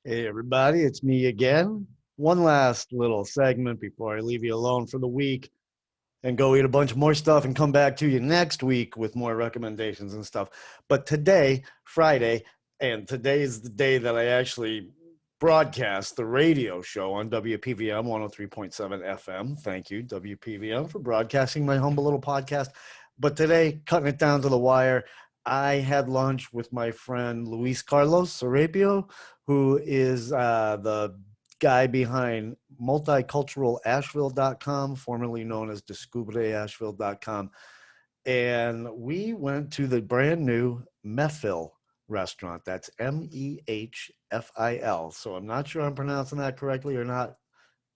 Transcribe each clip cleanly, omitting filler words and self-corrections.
Hey, everybody, it's me again. One last little segment before I leave you alone for the week and go eat a bunch more stuff and come back to you next week with more recommendations and stuff. But today, Friday, and today is the day that I actually broadcast the radio show on WPVM 103.7 FM. Thank you, WPVM, for broadcasting my humble little podcast. But today, cutting it down to the wire, I had lunch with my friend Luis Carlos Serapio, who is the guy behind multiculturalasheville.com, formerly known as descubreasheville.com. And we went to the brand new Mehfil restaurant. That's Mehfil. So I'm not sure I'm pronouncing that correctly or not.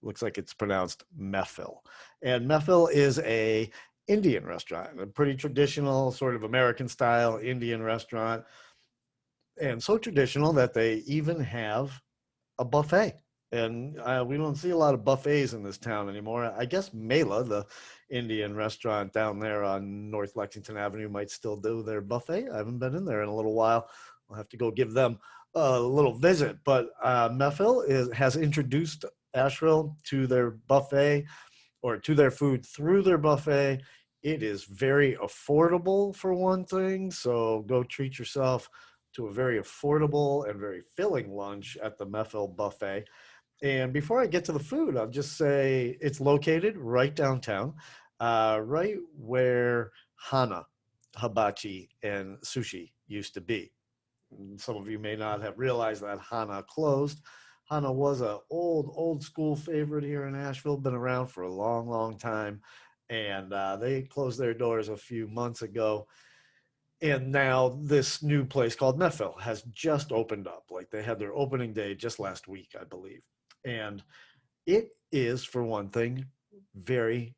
Looks like it's pronounced Mehfil. And Mehfil is a Indian restaurant, a pretty traditional sort of American style Indian restaurant. And so traditional that they even have a buffet. And we don't see a lot of buffets in this town anymore. I guess Mela, the Indian restaurant down there on North Lexington Avenue, might still do their buffet. I haven't been in there in a little while. I'll have to go give them a little visit. But Mehfil has introduced Asheville to their buffet, or to their food through their buffet. It is very affordable, for one thing. So go treat yourself to a very affordable and very filling lunch at the Mehfil buffet. And before I get to the food, I'll just say it's located right downtown, right where Hana, Hibachi, and Sushi used to be. Some of you may not have realized that Hana closed. Hana was a old school favorite here in Asheville, been around for a long time. And they closed their doors a few months ago. And now this new place called Mehfil has just opened up. Like they had their opening day just last week, I believe. And it is, for one thing, very,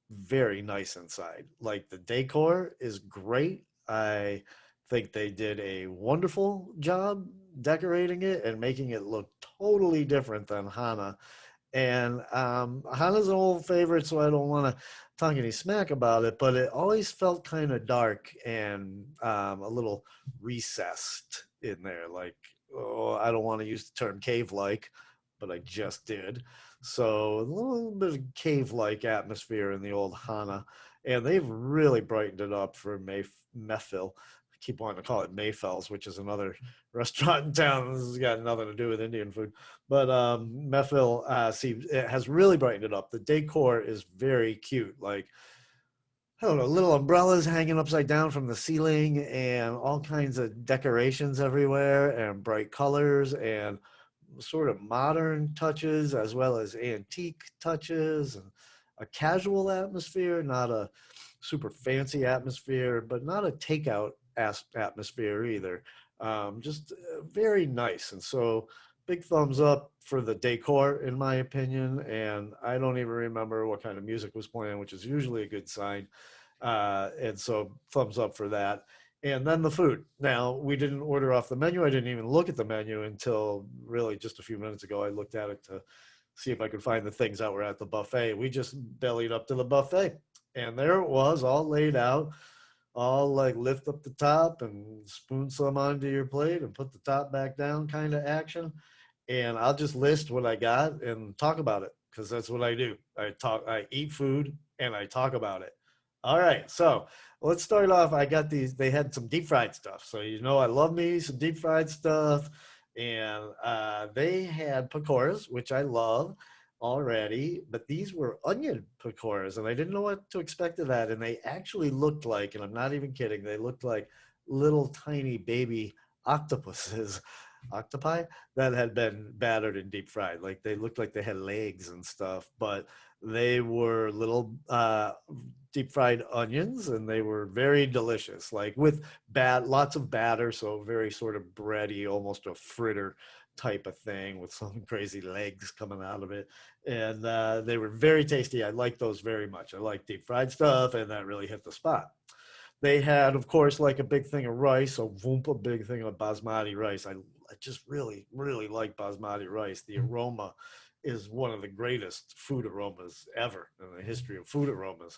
very nice inside. Like the decor is great. I think they did a wonderful job decorating it and making it look totally different than Hana. And Hana's an old favorite, so I don't want to talk any smack about it, but it always felt kind of dark and a little recessed in there. Like, oh, I don't want to use the term cave-like, but I just did. So a little bit of cave-like atmosphere in the old Hana. And they've really brightened it up for Mehfil. I keep wanting to call it Mayfels, which is another restaurant in town. This has got nothing to do with Indian food. But Mehfil it has really brightened it up. The decor is very cute. Like, I don't know, little umbrellas hanging upside down from the ceiling and all kinds of decorations everywhere and bright colors and sort of modern touches as well as antique touches and a casual atmosphere, not a super fancy atmosphere, but not a takeout atmosphere either. Just very nice. And so big thumbs up for the decor, in my opinion. And I don't even remember what kind of music was playing, which is usually a good sign. And so thumbs up for that. And then the food. Now, we didn't order off the menu. I didn't even look at the menu until really just a few minutes ago. I looked at it to see if I could find the things that were at the buffet. We just bellied up to the buffet. And there it was, all laid out, all like lift up the top and spoon some onto your plate and put the top back down kind of action. And I'll just list what I got and talk about it because that's what I do. I eat food and I talk about it. All right, so let's start off. I got these. They had some deep fried stuff, so you know I love me some deep fried stuff, and they had pakoras, which I love already. But these were onion pakoras, and I didn't know what to expect of that. And they actually looked like, and I'm not even kidding, they looked like little tiny baby octopuses, octopi that had been battered and deep fried. Like they looked like they had legs and stuff, but they were little deep fried onions and they were very delicious, like with lots of batter, so very sort of bready, almost a fritter type of thing with some crazy legs coming out of it. And they were very tasty. I like those very much. I like deep fried stuff, and that really hit the spot. They had, of course, like a big thing of rice, a whoompa big thing of basmati rice. I just really like basmati rice. The aroma is one of the greatest food aromas ever in the history of food aromas.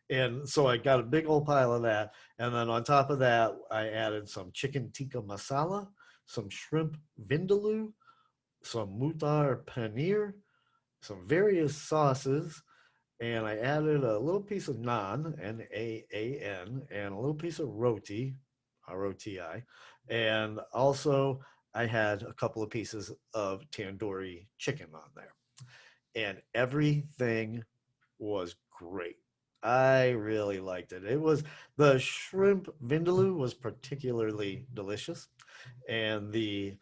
And so I got a big old pile of that. And then on top of that, I added some chicken tikka masala, some shrimp vindaloo, some mutar paneer, some various sauces, and I added a little piece of naan, N-A-A-N, and a little piece of roti, R-O-T-I, and also I had a couple of pieces of tandoori chicken on there, and everything was great. I really liked it. It was the shrimp vindaloo was particularly delicious, and the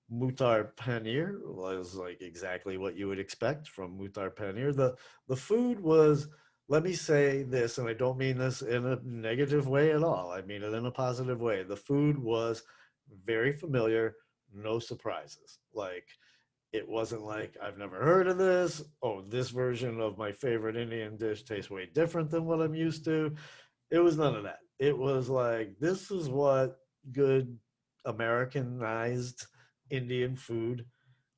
mutar paneer was like exactly what you would expect from mutar paneer. The food was, let me say this, and I don't mean this in a negative way at all. I mean it in a positive way. The food was very familiar, no surprises. Like it wasn't like I've never heard of this. Oh, this version of my favorite Indian dish tastes way different than what I'm used to. It was none of that. It was like this is what good Americanized Indian food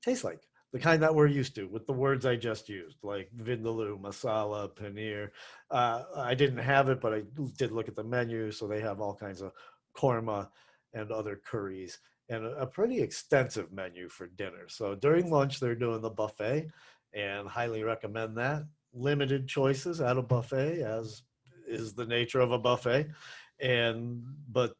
tastes like. The kind that we're used to with the words I just used, like vindaloo, masala, paneer. I didn't have it, but I did look at the menu. So they have all kinds of korma and other curries and a pretty extensive menu for dinner. So during lunch, they're doing the buffet and highly recommend that. Limited choices at a buffet, as is the nature of a buffet. And but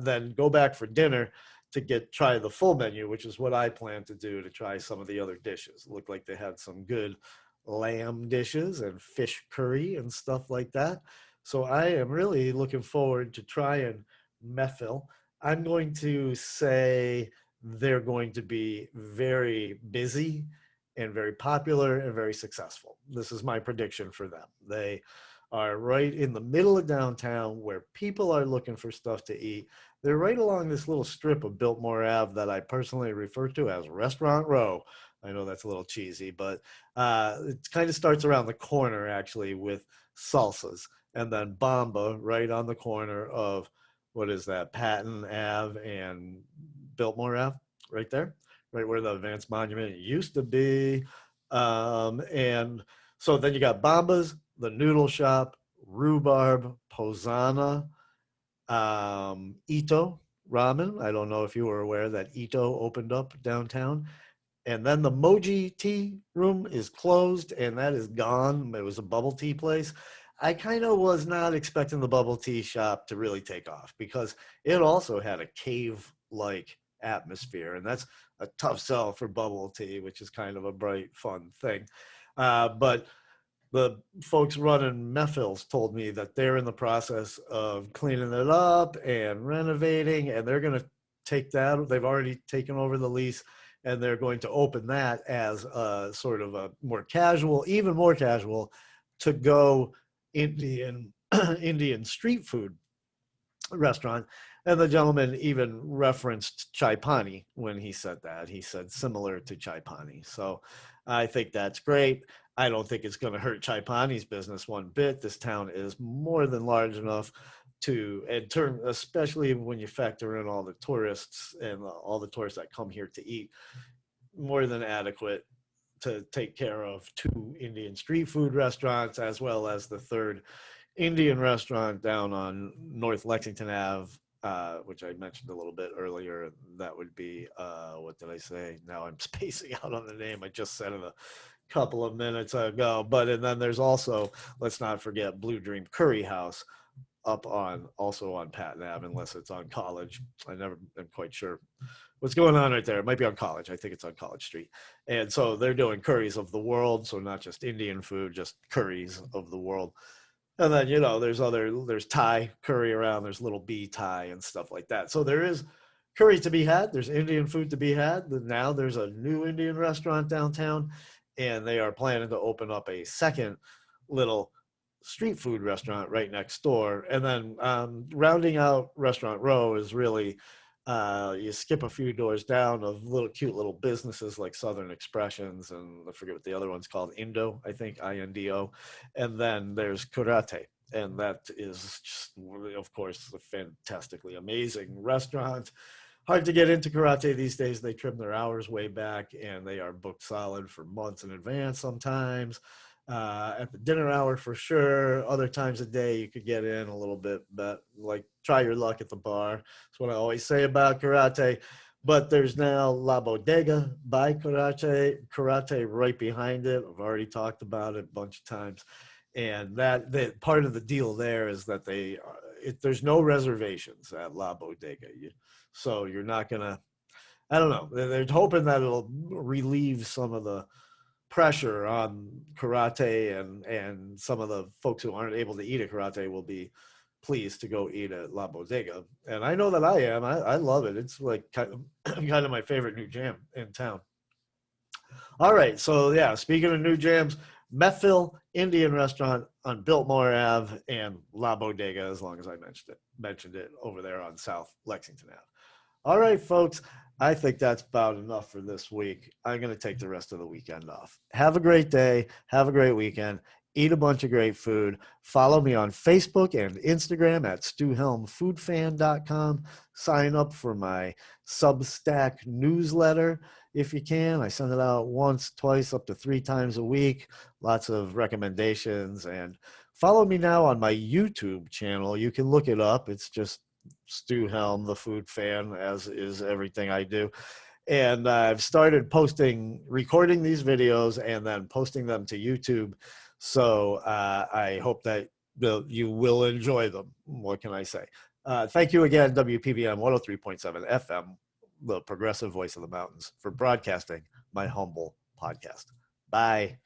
then go back for dinner to try the full menu, which is what I plan to do to try some of the other dishes. It looked like they had some good lamb dishes and fish curry and stuff like that. So I am really looking forward to trying Mehfil. I'm going to say they're going to be very busy and very popular and very successful. This is my prediction for them. They are right in the middle of downtown where people are looking for stuff to eat. They're right along this little strip of Biltmore Ave that I personally refer to as Restaurant Row. I know that's a little cheesy, but it kind of starts around the corner actually with Salsas, and then Bamba right on the corner of what is that, Patton Ave and Biltmore Ave, right there, right where the Advanced Monument used to be. And so then you got Bamba's, the Noodle Shop, Rhubarb, Posana, Ito Ramen. I don't know if you were aware that Ito opened up downtown. And then the Moji Tea Room is closed and that is gone. It was a bubble tea place. I kind of was not expecting the bubble tea shop to really take off because it also had a cave like atmosphere. And that's a tough sell for bubble tea, which is kind of a bright, fun thing. But the folks running Mehfil's told me that they're in the process of cleaning it up and renovating, and they're going to take that. They've already taken over the lease, and they're going to open that as a sort of a more casual, even more casual, to go Indian Indian street food restaurant. And the gentleman even referenced chai pani when he said that. He said similar to chai pani. So I think that's great. I don't think it's going to hurt chai pani's business one bit. This town is more than large enough to, in turn, especially when you factor in all the tourists and all the tourists that come here to eat, more than adequate to take care of two Indian street food restaurants as well as the third Indian restaurant down on North Lexington Ave, which I mentioned a little bit earlier. That would be, what did I say? Now I'm spacing out on the name. I just said it a couple of minutes ago. But and then there's also, let's not forget, Blue Dream Curry House up on also on Patton Ave, unless it's on College. I never am quite sure what's going on right there. It might be on College. I think it's on College Street. And so they're doing curries of the world. So not just Indian food, just curries of the world. And then, there's Thai curry around, there's Little B Thai and stuff like that. So there is curry to be had. There's Indian food to be had. Now there's a new Indian restaurant downtown, and they are planning to open up a second little street food restaurant right next door. And then rounding out Restaurant Row is really you skip a few doors down of little cute little businesses like Southern Expressions, and I forget what the other one's called, Indo, I think, Indo. And then there's Karate, and that is just, of course, a fantastically amazing restaurant. Hard to get into Karate these days. They trim their hours way back, and they are booked solid for months in advance sometimes. At the dinner hour for sure. Other times of day you could get in a little bit, but like try your luck at the bar. That's what I always say about karate. But there's now La Bodega by Karate right behind it. I've already talked about it a bunch of times. And that part of the deal there is that there's no reservations at La Bodega. So you're not going to, I don't know. They're hoping that it'll relieve some of the pressure on karate, and some of the folks who aren't able to eat at karate will be pleased to go eat at La Bodega. And I know that I am. I love it. It's like kind of my favorite new jam in town. All right. So yeah, speaking of new jams, Mehfil Indian restaurant on Biltmore Ave and La Bodega, as long as I mentioned it over there on South Lexington Ave. All right, folks. I think that's about enough for this week. I'm going to take the rest of the weekend off. Have a great day. Have a great weekend. Eat a bunch of great food. Follow me on Facebook and Instagram at StuHelmFoodFan.com. Sign up for my Substack newsletter if you can. I send it out once, twice, up to 3 times a week. Lots of recommendations. And follow me now on my YouTube channel. You can look it up. It's just Stu Helm, the food fan, as is everything I do. And I've started recording these videos and then posting them to YouTube. So I hope that you will enjoy them. What can I say? Thank you again, WPVM 103.7 FM, the progressive voice of the mountains, for broadcasting my humble podcast. Bye.